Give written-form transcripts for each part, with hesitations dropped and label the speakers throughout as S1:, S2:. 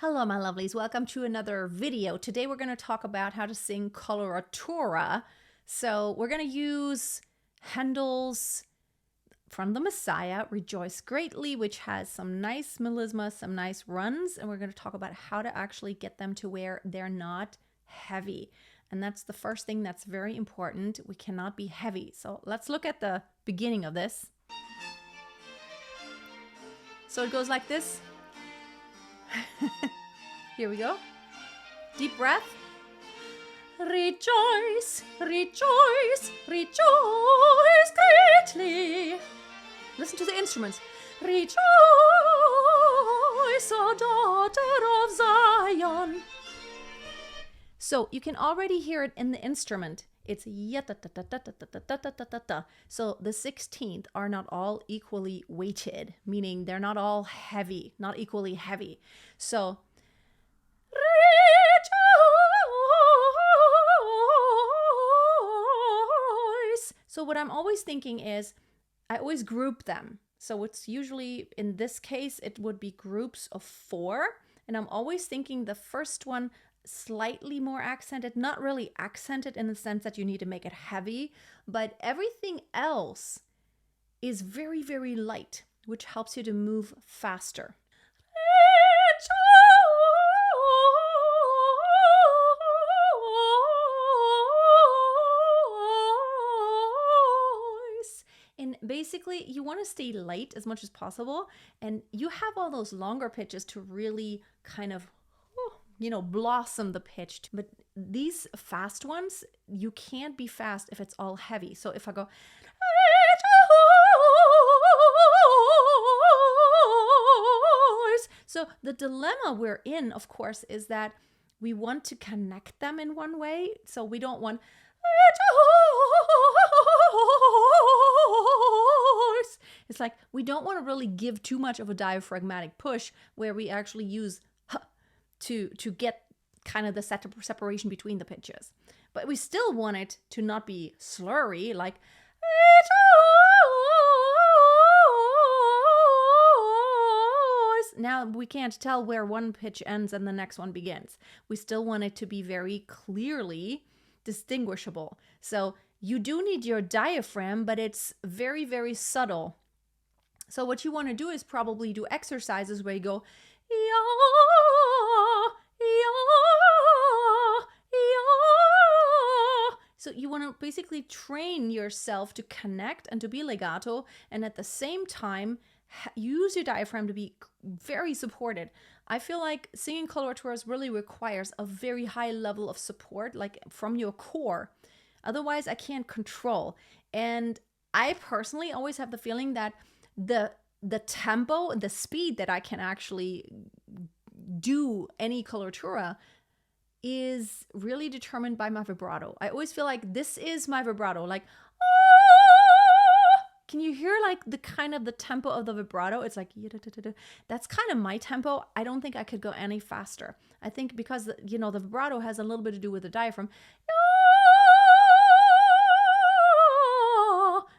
S1: Hello, my lovelies. Welcome to another video. Today we're going to talk about how to sing Coloratura. So we're going to use Handel's from the Messiah, Rejoice Greatly, which has some nice melisma, some nice runs, and we're going to talk about how to actually get them to where they're not heavy. And that's the first thing that's very important. We cannot be heavy. So let's look at the beginning of this. So it goes like this. Here we go. Deep breath. Rejoice, rejoice, rejoice greatly. Listen to the instruments. Rejoice, O daughter of Zion. So you can already hear it in the instrument. It's ya-ta-ta-ta-ta-ta-ta-ta-ta-ta-ta. So the 16th are not all equally weighted, meaning they're not all heavy, not equally heavy. So rejoice. So what I'm always thinking is I always group them. So it's usually, in this case, it would be groups of 4. And I'm always thinking the first one slightly more accented, not really accented in the sense that you need to make it heavy, but everything else is very, very light, which helps you to move faster. And basically, you want to stay light as much as possible, and you have all those longer pitches to really kind of blossom the pitch. But these fast ones, you can't be fast if it's all heavy. So if I go, so the dilemma we're in, of course, is that we want to connect them in one way. So we don't want, it's like we don't want to really give too much of a diaphragmatic push where we actually use to get kind of the separation between the pitches. But we still want it to not be slurry, like now we can't tell where one pitch ends and the next one begins. We still want it to be very clearly distinguishable. So you do need your diaphragm, but it's very, very subtle. So what you want to do is probably do exercises where you go, so you want to basically train yourself to connect and to be legato, and at the same time use your diaphragm to be very supported. I feel like singing coloraturas really requires a very high level of support, like from your core. Otherwise, I can't control. And I personally always have the feeling that the tempo, the speed that I can actually do any coloratura is really determined by my vibrato. I always feel like this is my vibrato. Like, can you hear like the kind of the tempo of the vibrato? It's like, that's kind of my tempo. I don't think I could go any faster. I think because, the vibrato has a little bit to do with the diaphragm.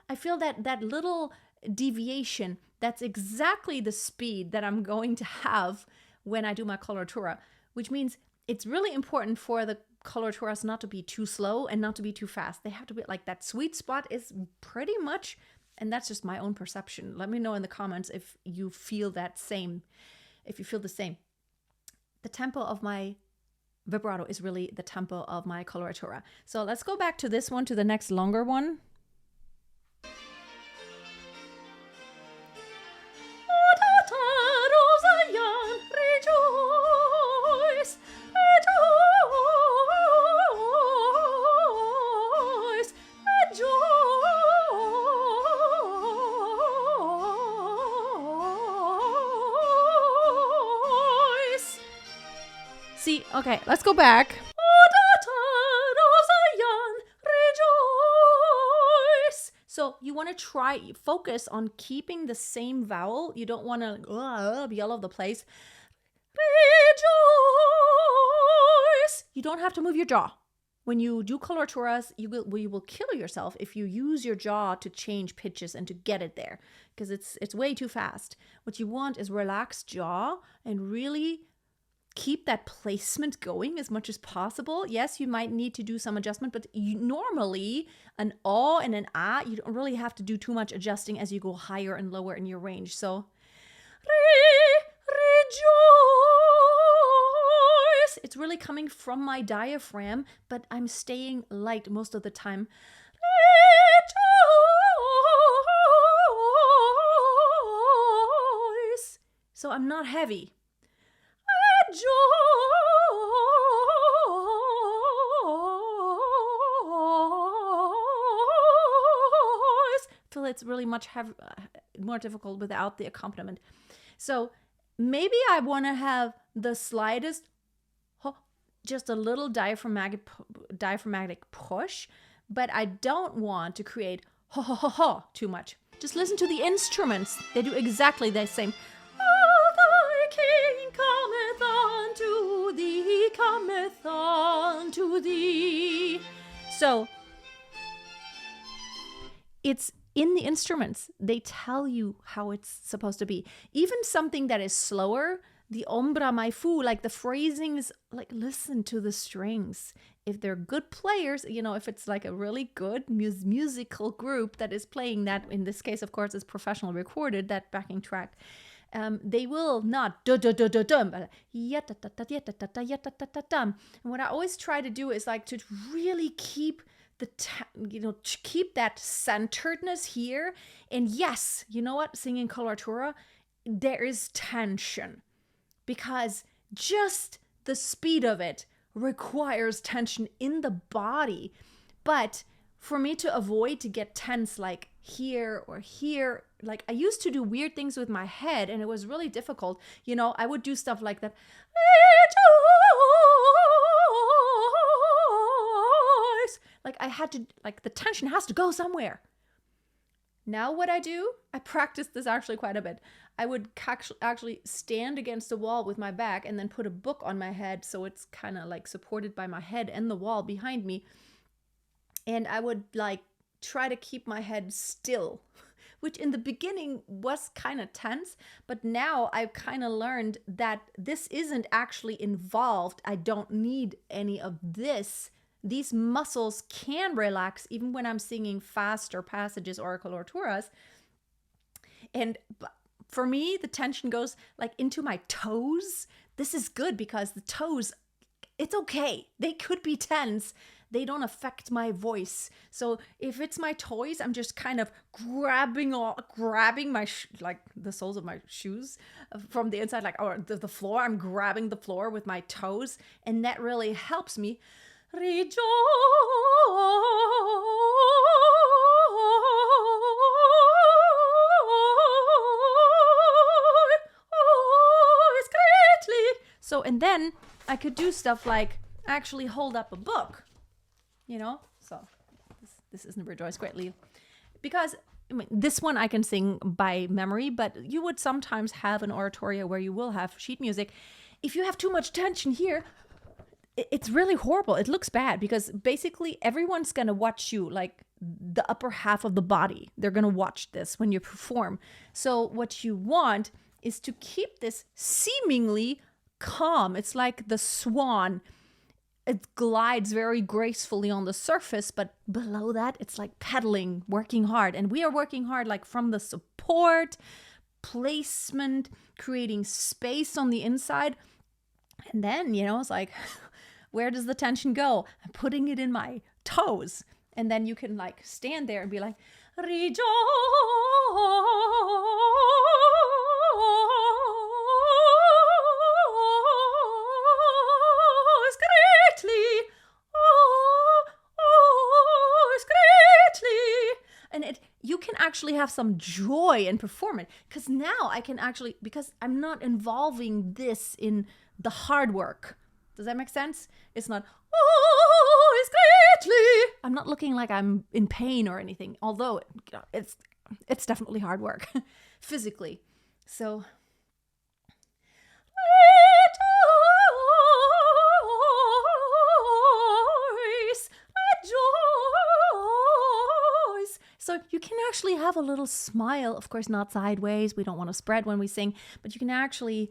S1: I feel that little deviation, that's exactly the speed that I'm going to have when I do my coloratura, which means it's really important for the coloraturas not to be too slow and not to be too fast. They have to be like that sweet spot is pretty much, and that's just my own perception. Let me know in the comments if you feel that same, if you feel the same. The tempo of my vibrato is really the tempo of my coloratura. So let's go back to this one, to the next longer one. See, okay, let's go back. So you want to focus on keeping the same vowel. You don't want to be all over the place. Rejoice. You don't have to move your jaw. When you do coloraturas, you will kill yourself if you use your jaw to change pitches and to get it there, because it's way too fast. What you want is relaxed jaw and really keep that placement going as much as possible. Yes, you might need to do some adjustment, but normally an O and an A, you don't really have to do too much adjusting as you go higher and lower in your range. So, rejoice. It's really coming from my diaphragm, but I'm staying light most of the time. Rejoice. So I'm not heavy. Rejoice. I feel it's really much more difficult without the accompaniment. So maybe I want to have the slightest, just a little diaphragmatic push, but I don't want to create too much. Just listen to the instruments. They do exactly the same. Thy King cometh unto thee. So it's in the instruments. They tell you how it's supposed to be. Even something that is slower, the ombra mai fu, like the phrasing is like, listen to the strings. If they're good players, if it's like a really good musical group that is playing that, in this case, of course, it's professional recorded, that backing track, they will not da-da-da-da-dum, but ya-da-da-da-ya-da-da-da-ya-da-da-da-dum. And what I always try to do is like to really keep keep that centeredness here. And yes, you know what? Singing coloratura, there is tension because just the speed of it requires tension in the body. But for me to avoid to get tense like here or here, like I used to do weird things with my head and it was really difficult. I would do stuff like that. Like I had to, like the tension has to go somewhere. Now what I do, I practice this actually quite a bit. I would actually stand against the wall with my back and then put a book on my head so it's kind of like supported by my head and the wall behind me. And I would like try to keep my head still, which in the beginning was kind of tense, but now I've kind of learned that this isn't actually involved. I don't need any of this. These muscles can relax even when I'm singing faster passages or coloraturas. And for me, the tension goes like into my toes. This is good because the toes, it's okay. They could be tense. They don't affect my voice. So if it's my toes, I'm just kind of grabbing my like the soles of my shoes from the inside, like or the floor. I'm grabbing the floor with my toes, and that really helps me. Rejoice greatly. So, and then I could do stuff like actually hold up a book, So this isn't Rejoice Greatly. Because this one I can sing by memory, but you would sometimes have an oratorio where you will have sheet music. If you have too much tension here, it's really horrible. It looks bad because basically everyone's going to watch you, like the upper half of the body. They're going to watch this when you perform. So what you want is to keep this seemingly calm. It's like the swan. It glides very gracefully on the surface, but below that, it's like pedaling, working hard. And we are working hard like from the support, placement, creating space on the inside. And then, it's like, where does the tension go? I'm putting it in my toes. And then you can like stand there and be like, rejoice greatly. Greatly. And you can actually have some joy in performing because now I can actually, because I'm not involving this in the hard work. Does that make sense? It's not, it's greatly. I'm not looking like I'm in pain or anything, although it's definitely hard work physically. So, rejoice. So you can actually have a little smile, of course, not sideways. We don't want to spread when we sing, but you can actually